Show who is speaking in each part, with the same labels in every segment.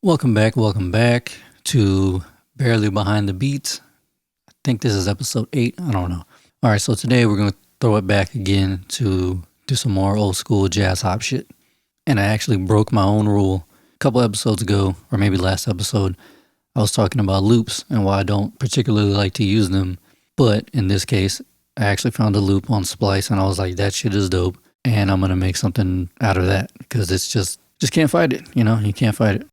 Speaker 1: Welcome back to Barely Behind the Beats. I think this is episode 8. I don't know. All right, so today we're going to throw it back again to do some more old school jazz hop shit. And I actually broke my own rule a couple episodes ago, or maybe last episode. I was talking about loops and why I don't particularly like to use them. But in this case, I actually found a loop on Splice and I was like, that shit is dope. And I'm going to make something out of that because it's just can't fight it. You know, you can't fight it.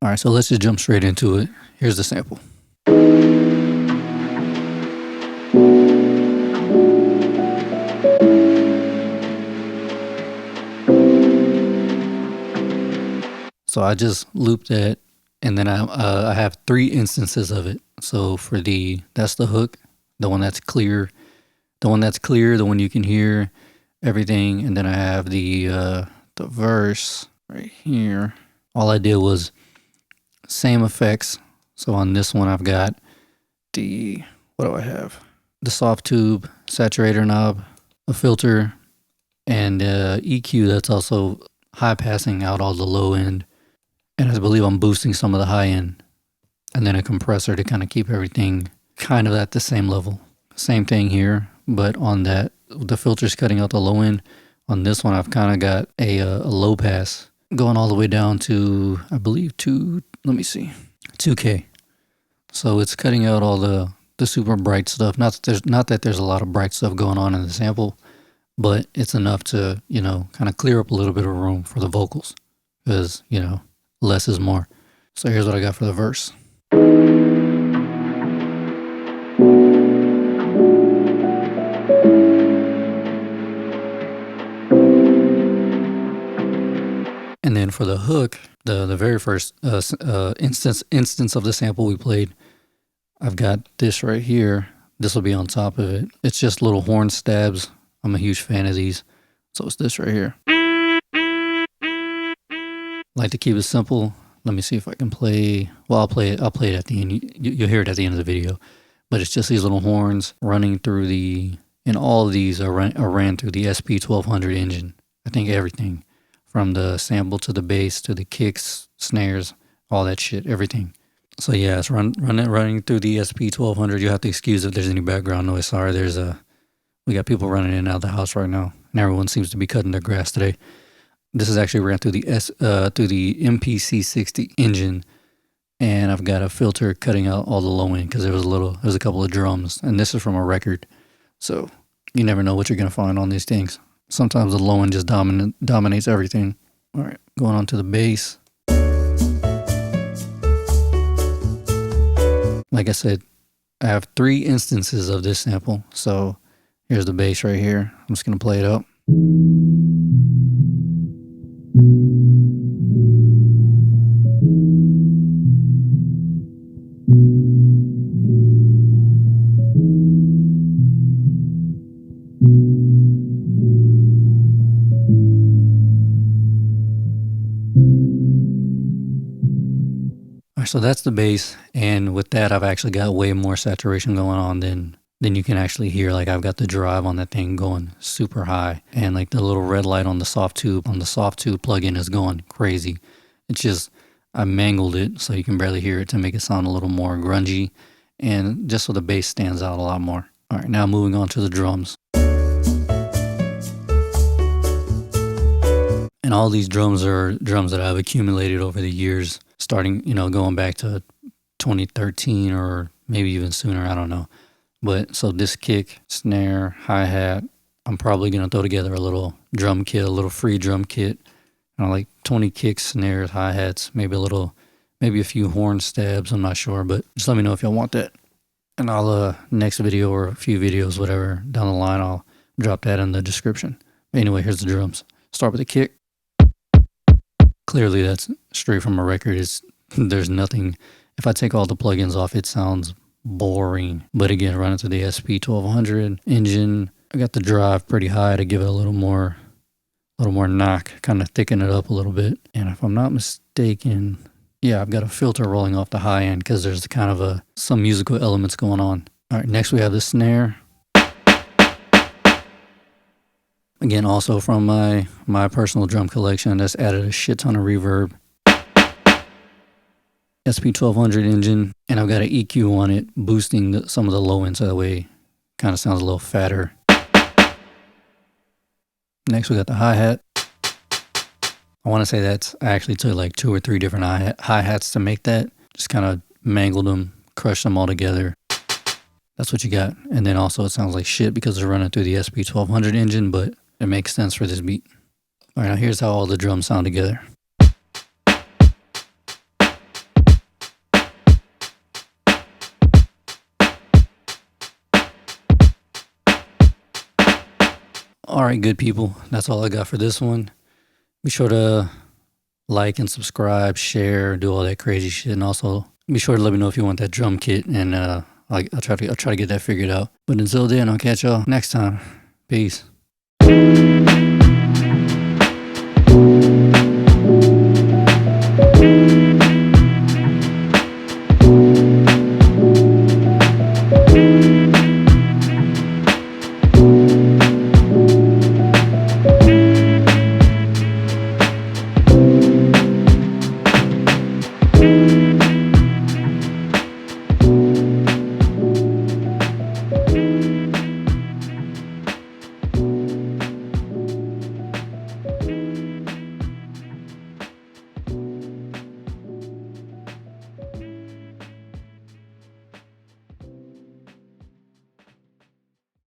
Speaker 1: All right, so let's just jump straight into it. Here's the sample. So I just looped that, and then I have 3 instances of it. So for that's the hook, the one that's clear, the one you can hear everything, and then I have the verse right here. All I did was same effects. So on this one, I've got what do I have? The soft tube, saturator knob, a filter, and EQ that's also high passing out all the low end. And I believe I'm boosting some of the high end. And then a compressor to kind of keep everything kind of at the same level. Same thing here, but on that, the filter's cutting out the low end. On this one, I've kind of got a low pass going all the way down to, I believe, 2K. So it's cutting out all the super bright stuff. Not that there's a lot of bright stuff going on in the sample, but it's enough to, kind of clear up a little bit of room for the vocals because, less is more. So here's what I got for the verse. And then for the hook, the very first instance of the sample we played, I've got this right here. This will be on top of it. It's just little horn stabs. I'm a huge fan of these. So it's this right here. Like to keep it simple. Let me see if I can play. Well, I'll play it at the end. You'll hear it at the end of the video. But it's just these little horns running through and all of these are ran through the SP1200 engine. I think everything. From the sample to the bass to the kicks, snares, all that shit, everything. So yeah, it's running through the SP1200. You have to excuse if there's any background noise. Sorry, we got people running in and out of the house right now, and everyone seems to be cutting their grass today. This is actually ran through the MPC60 engine, and I've got a filter cutting out all the low end because there was a couple of drums, and this is from a record, so you never know what you're gonna find on these things. Sometimes the low end just dominates everything. All right, going on to the bass. Like I said, I have 3 instances of this sample. So here's the bass right here. I'm just going to play it up. So that's the bass, and with that I've actually got way more saturation going on than you can actually hear. Like I've got the drive on that thing going super high, and like the little red light on the soft tube plugin is going crazy. It's just I mangled it so you can barely hear it to make it sound a little more grungy, and just so the bass stands out a lot more. All right, now moving on to the drums. And all these drums are drums that I've accumulated over the years, starting, going back to 2013 or maybe even sooner, I don't know. But so this kick, snare, hi-hat, I'm probably going to throw together a little drum kit, a little free drum kit. Like 20 kicks, snares, hi-hats, maybe a few horn stabs, I'm not sure, but just let me know if y'all want that. And I'll, next video or a few videos, whatever, down the line, I'll drop that in the description. Anyway, here's the drums. Start with the kick. Clearly that's straight from a record. There's nothing. If I take all the plugins off, it sounds boring. But again, running through the SP1200 engine, I got the drive pretty high to give it a little more knock, kind of thicken it up a little bit. And if I'm not mistaken, yeah, I've got a filter rolling off the high end because there's kind of some musical elements going on. All right, next we have the snare. Again, also from my personal drum collection, that's added a shit ton of reverb. SP1200 engine, and I've got an EQ on it, boosting some of the low end so that way kind of sounds a little fatter. Next, we got the hi-hat. I want to say I actually took like 2 or 3 different hi-hats to make that. Just kind of mangled them, crushed them all together. That's what you got. And then also it sounds like shit because it's running through the SP1200 engine, but it makes sense for this beat. All right, now here's how all the drums sound together. All right, good people. That's all I got for this one. Be sure to like and subscribe, share, do all that crazy shit, and also be sure to let me know if you want that drum kit, and I'll try to get that figured out. But until then, I'll catch y'all next time. Peace.